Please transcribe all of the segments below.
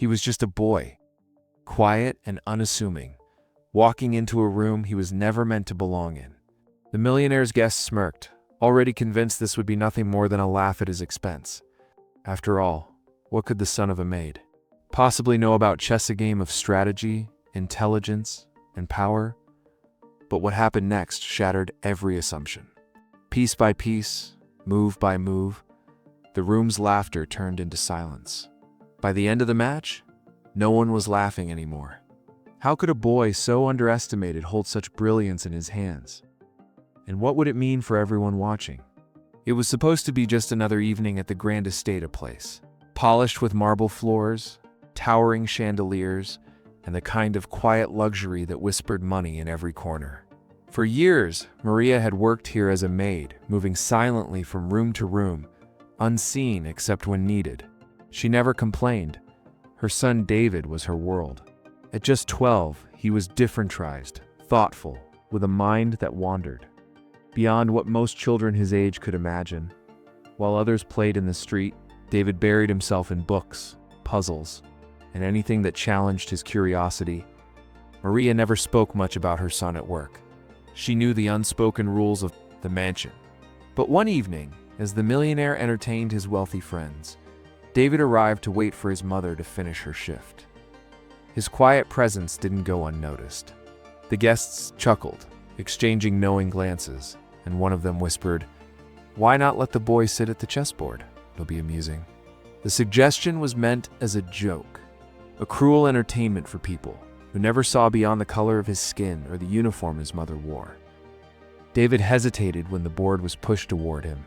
He was just a boy, quiet and unassuming, walking into a room he was never meant to belong in. The millionaire's guest smirked, already convinced this would be nothing more than a laugh at his expense. After all, what could the son of a maid possibly know about chess, a game of strategy, intelligence, and power? But what happened next shattered every assumption. Piece by piece, move by move, the room's laughter turned into silence. By the end of the match, no one was laughing anymore. How could a boy so underestimated hold such brilliance in his hands? And what would it mean for everyone watching? It was supposed to be just another evening at the grand estate place, polished with marble floors, towering chandeliers, and the kind of quiet luxury that whispered money in every corner. For years, Maria had worked here as a maid, moving silently from room to room, unseen except when needed. She never complained. Her son David was her world. At just 12, he was differentized, thoughtful, with a mind that wandered beyond what most children his age could imagine. While others played in the street, David buried himself in books, puzzles, and anything that challenged his curiosity. Maria never spoke much about her son at work. She knew the unspoken rules of the mansion. But one evening, as the millionaire entertained his wealthy friends, David arrived to wait for his mother to finish her shift. His quiet presence didn't go unnoticed. The guests chuckled, exchanging knowing glances, and one of them whispered, "Why not let the boy sit at the chessboard? It'll be amusing." The suggestion was meant as a joke, a cruel entertainment for people who never saw beyond the color of his skin or the uniform his mother wore. David hesitated when the board was pushed toward him.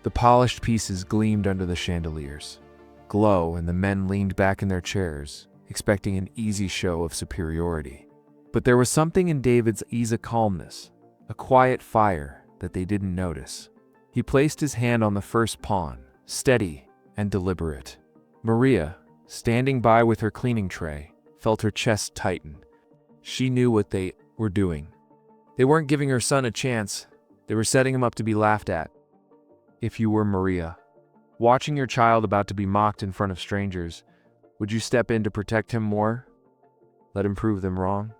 The polished pieces gleamed under the chandeliers. Glow, and the men leaned back in their chairs, expecting an easy show of superiority. But there was something in David's easy calmness, a quiet fire that they didn't notice. He placed his hand on the first pawn, steady and deliberate. Maria, standing by with her cleaning tray, felt her chest tighten. She knew what they were doing. They weren't giving her son a chance. They were setting him up to be laughed at. If you were Maria, watching your child about to be mocked in front of strangers, would you step in to protect him more? Let him prove them wrong?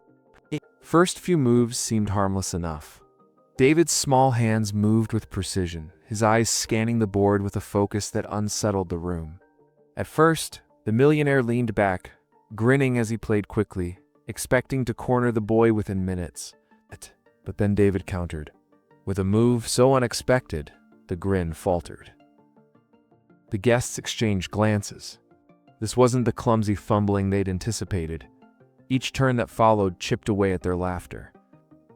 First few moves seemed harmless enough. David's small hands moved with precision, his eyes scanning the board with a focus that unsettled the room. At first, the millionaire leaned back, grinning as he played quickly, expecting to corner the boy within minutes. But then David countered. With a move so unexpected, the grin faltered. The guests exchanged glances. This wasn't the clumsy fumbling they'd anticipated. Each turn that followed chipped away at their laughter.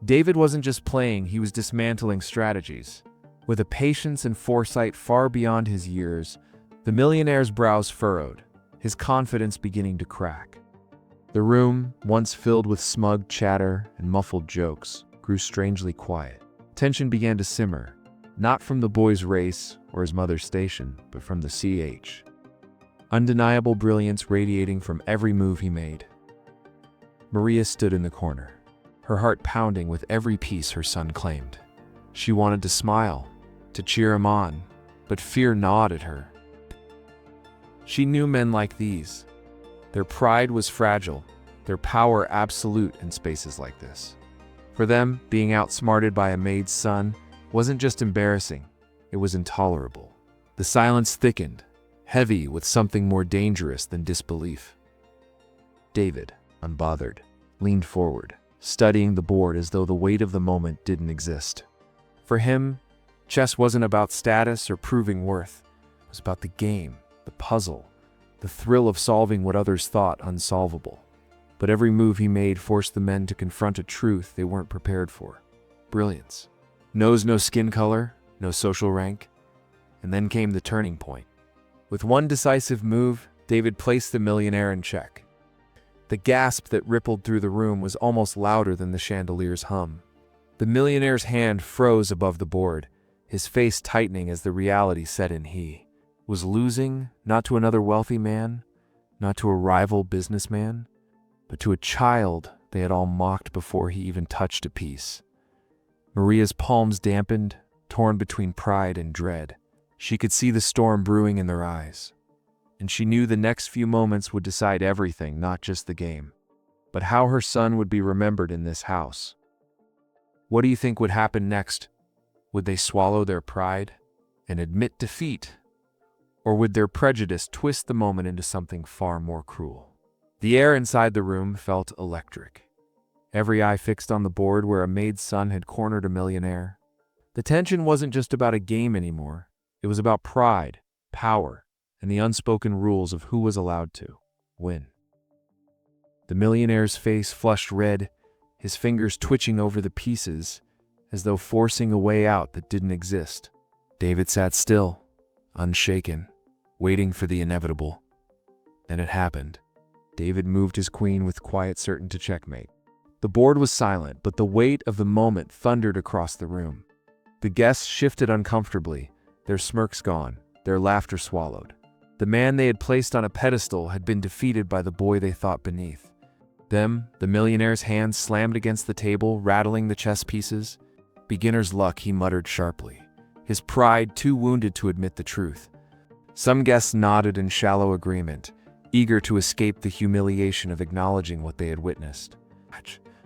David wasn't just playing, he was dismantling strategies. With a patience and foresight far beyond his years, the millionaire's brows furrowed, his confidence beginning to crack. The room, once filled with smug chatter and muffled jokes, grew strangely quiet. Tension began to simmer, not from the boy's race or his mother's station, but from the CH. Undeniable brilliance radiating from every move he made. Maria stood in the corner, her heart pounding with every piece her son claimed. She wanted to smile, to cheer him on, but fear gnawed at her. She knew men like these. Their pride was fragile, their power absolute in spaces like this. For them, being outsmarted by a maid's son wasn't just embarrassing, it was intolerable. The silence thickened, heavy with something more dangerous than disbelief. David, unbothered, leaned forward, studying the board as though the weight of the moment didn't exist. For him, chess wasn't about status or proving worth. It was about the game, the puzzle, the thrill of solving what others thought unsolvable. But every move he made forced the men to confront a truth they weren't prepared for. Brilliance. Knows no skin color, no social rank. And then came the turning point. With one decisive move, David placed the millionaire in check. The gasp that rippled through the room was almost louder than the chandelier's hum. The millionaire's hand froze above the board, his face tightening as the reality set in. He was losing, not to another wealthy man, not to a rival businessman, but to a child they had all mocked before he even touched a piece. Maria's palms dampened, torn between pride and dread. She could see the storm brewing in their eyes. and she knew the next few moments would decide everything, not just the game, but how her son would be remembered in this house. What do you think would happen next? Would they swallow their pride and admit defeat? Or would their prejudice twist the moment into something far more cruel? The air inside the room felt electric. Every eye fixed on the board where a Maid's son had cornered a millionaire. The tension wasn't just about a game anymore. It was about pride, power, and the unspoken rules of who was allowed to win. The millionaire's face flushed red, his fingers twitching over the pieces, as though forcing a way out that didn't exist. David sat still, unshaken, waiting for the inevitable. Then it happened. David moved his queen with quiet certainty to checkmate. The board was silent, but the weight of the moment thundered across the room. The guests shifted uncomfortably, their smirks gone, their laughter swallowed. The man they had placed on a pedestal had been defeated by the boy they thought beneath. The millionaire's hands slammed against the table, rattling the chess pieces. Beginner's luck, he muttered sharply, his pride too wounded to admit the truth. Some guests nodded in shallow agreement, eager to escape the humiliation of acknowledging what they had witnessed.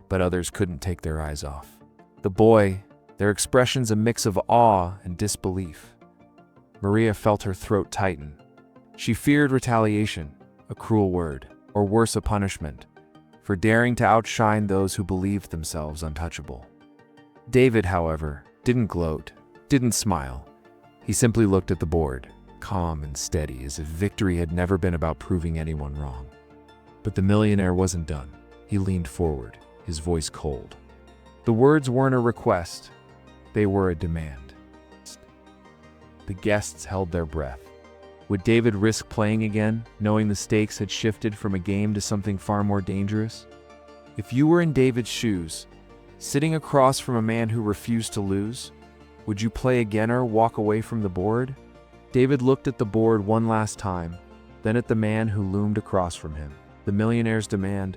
But others couldn't take their eyes off the boy, their expressions a mix of awe and disbelief. Maria felt her throat tighten. She feared retaliation, a cruel word, or worse, a punishment, for daring to outshine those who believed themselves untouchable. David, however, didn't gloat, didn't smile. He simply looked at the board, calm and steady, as if victory had never been about proving anyone wrong. But the millionaire wasn't done. He leaned forward, his voice cold. The words weren't a request, they were a demand. The guests held their breath. Would David risk playing again, knowing the stakes had shifted from a game to something far more dangerous? If you were in David's shoes, sitting across from a man who refused to lose, would you play again or walk away from the board? David looked at the board one last time, then at the man who loomed across from him. The millionaire's demand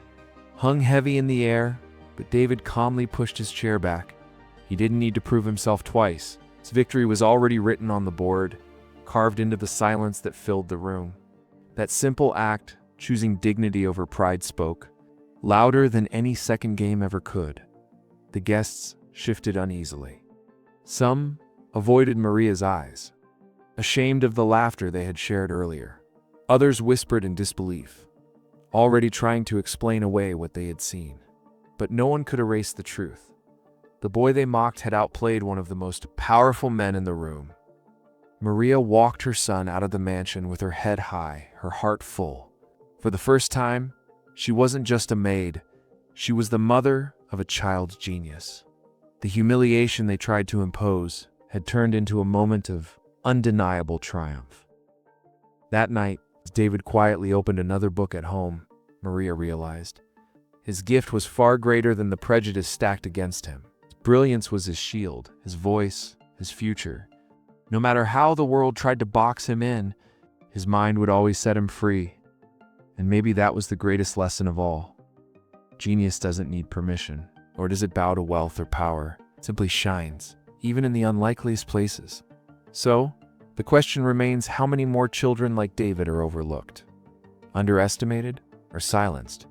hung heavy in the air, but David calmly pushed his chair back. He didn't need to prove himself twice. His victory was already written on the board, carved into the silence that filled the room. That simple act, choosing dignity over pride, spoke louder than any second game ever could. The guests shifted uneasily. Some avoided Maria's eyes, ashamed of the laughter they had shared earlier. Others whispered in disbelief, already trying to explain away what they had seen. But no one could erase the truth. The boy they mocked had outplayed one of the most powerful men in the room. Maria walked her son out of the mansion with her head high, her heart full. For the first time, she wasn't just a maid, she was the mother of a child's genius. The humiliation they tried to impose had turned into a moment of undeniable triumph. That night, as David quietly opened another book at home, Maria realized his gift was far greater than the prejudice stacked against him. His brilliance was his shield, his voice, his future. No matter how the world tried to box him in, his mind would always set him free. And maybe that was the greatest lesson of all. Genius doesn't need permission, nor does it bow to wealth or power. It simply shines, even in the unlikeliest places. So, the question remains, how many more children like David are overlooked, underestimated, or silenced,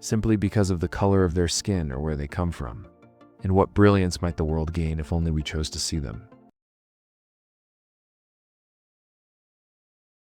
simply because of the color of their skin or where they come from? And what brilliance might the world gain if only we chose to see them?